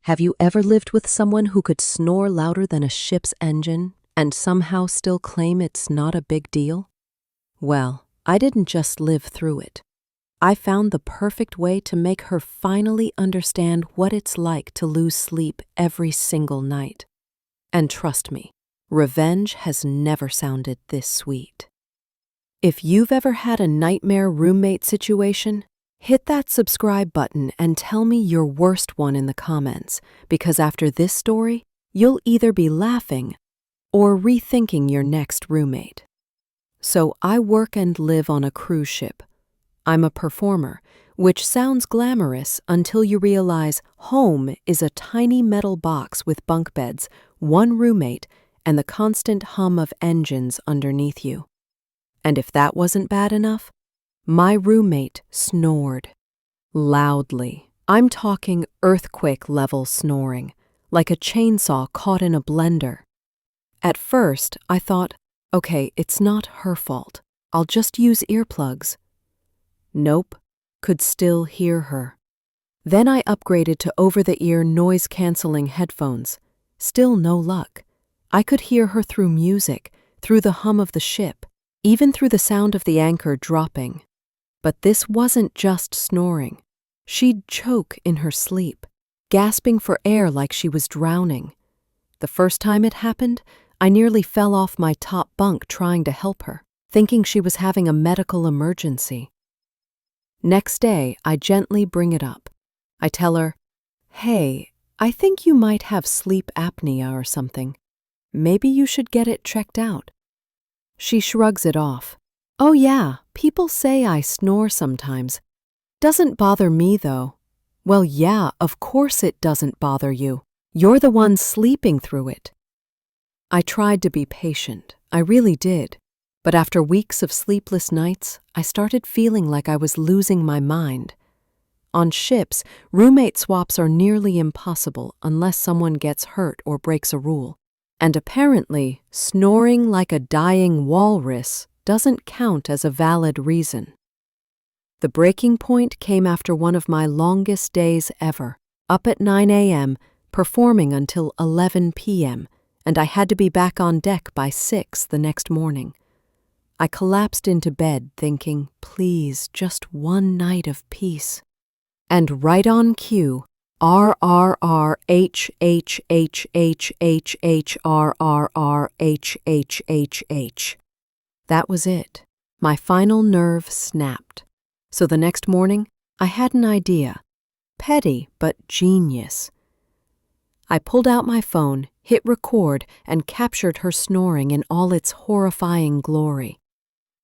Have you ever lived with someone who could snore louder than a ship's engine and somehow still claim it's not a big deal? Well, I didn't just live through it. I found the perfect way to make her finally understand what it's like to lose sleep every single night. And trust me, revenge has never sounded this sweet. If you've ever had a nightmare roommate situation, hit that subscribe button and tell me your worst one in the comments, because after this story, you'll either be laughing or rethinking your next roommate. So I work and live on a cruise ship. I'm a performer, which sounds glamorous until you realize home is a tiny metal box with bunk beds, one roommate, and the constant hum of engines underneath you. And if that wasn't bad enough, my roommate snored. Loudly. I'm talking earthquake-level snoring, like a chainsaw caught in a blender. At first, I thought, okay, it's not her fault. I'll just use earplugs. Nope, could still hear her. Then I upgraded to over-the-ear noise-canceling headphones. Still no luck. I could hear her through music, through the hum of the ship, even through the sound of the anchor dropping. But this wasn't just snoring. She'd choke in her sleep, gasping for air like she was drowning. The first time it happened, I nearly fell off my top bunk trying to help her, thinking she was having a medical emergency. Next day, I gently bring it up. I tell her, "Hey, I think you might have sleep apnea or something. Maybe you should get it checked out." She shrugs it off. "Oh yeah, people say I snore sometimes. Doesn't bother me though." Well, yeah, of course it doesn't bother you. You're the one sleeping through it. I tried to be patient. I really did. But after weeks of sleepless nights, I started feeling like I was losing my mind. On ships, roommate swaps are nearly impossible unless someone gets hurt or breaks a rule. And apparently, snoring like a dying walrus doesn't count as a valid reason. The breaking point came after one of my longest days ever, up at 9 a.m., performing until 11 p.m., and I had to be back on deck by 6 the next morning. I collapsed into bed thinking, please, just one night of peace. And right on cue, RRRHHHHHHRRRHHHH. That was it. My final nerve snapped. So the next morning, I had an idea. Petty, but genius. I pulled out my phone, hit record, and captured her snoring in all its horrifying glory.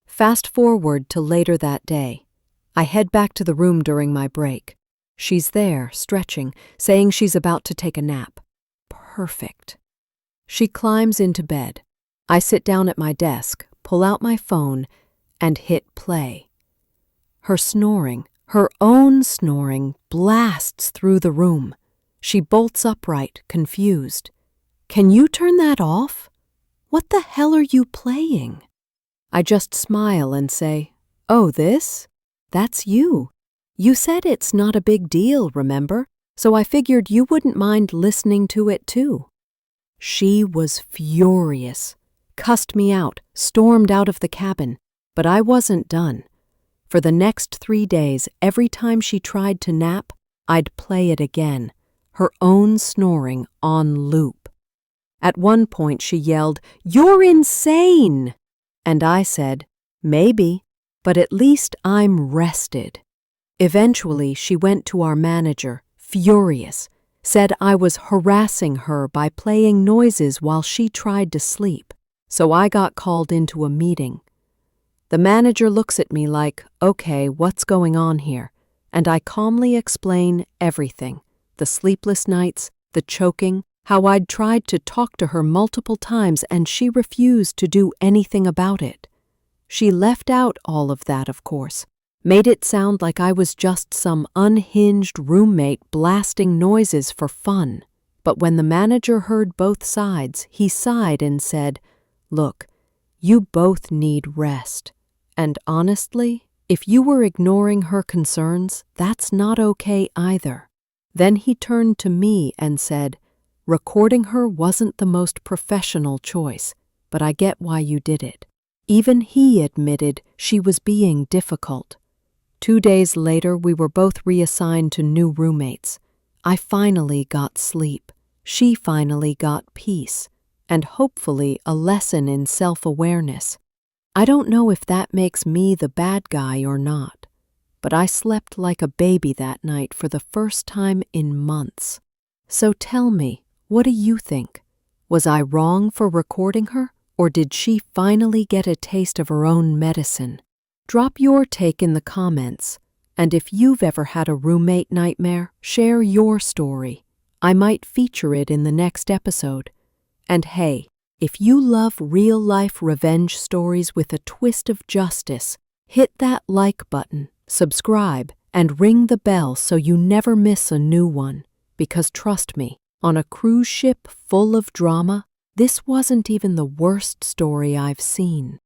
Fast forward to later that day. I head back to the room during my break. She's there, stretching, saying she's about to take a nap. Perfect. She climbs into bed. I sit down at my desk, pull out my phone, and hit play. Her snoring, her own snoring, blasts through the room. She bolts upright, confused. "Can you turn that off? What the hell are you playing?" I just smile and say, "Oh, this? That's you. You said it's not a big deal, remember? So I figured you wouldn't mind listening to it too." She was furious, cussed me out, stormed out of the cabin, but I wasn't done. For the next 3 days, every time she tried to nap, I'd play it again, her own snoring on loop. At one point she yelled, "You're insane!" And I said, "Maybe, but at least I'm rested." Eventually, she went to our manager, furious, said I was harassing her by playing noises while she tried to sleep. So I got called into a meeting. The manager looks at me like, "Okay, what's going on here?" And I calmly explain everything. The sleepless nights, the choking, how I'd tried to talk to her multiple times and she refused to do anything about it. She left out all of that, of course, made it sound like I was just some unhinged roommate blasting noises for fun. But when the manager heard both sides, he sighed and said, "Look, you both need rest. And honestly, if you were ignoring her concerns, that's not okay either. Then he turned to me and said, "Recording her wasn't the most professional choice, but I get why you did it." Even he admitted she was being difficult. 2 days later, we were both reassigned to new roommates. I finally got sleep. She finally got peace, and hopefully a lesson in self-awareness. I don't know if that makes me the bad guy or not, but I slept like a baby that night for the first time in months. So tell me, what do you think? Was I wrong for recording her, or did she finally get a taste of her own medicine? Drop your take in the comments, and if you've ever had a roommate nightmare, share your story. I might feature it in the next episode. And hey, if you love real-life revenge stories with a twist of justice, hit that like button, subscribe, and ring the bell so you never miss a new one. Because trust me, on a cruise ship full of drama, this wasn't even the worst story I've seen.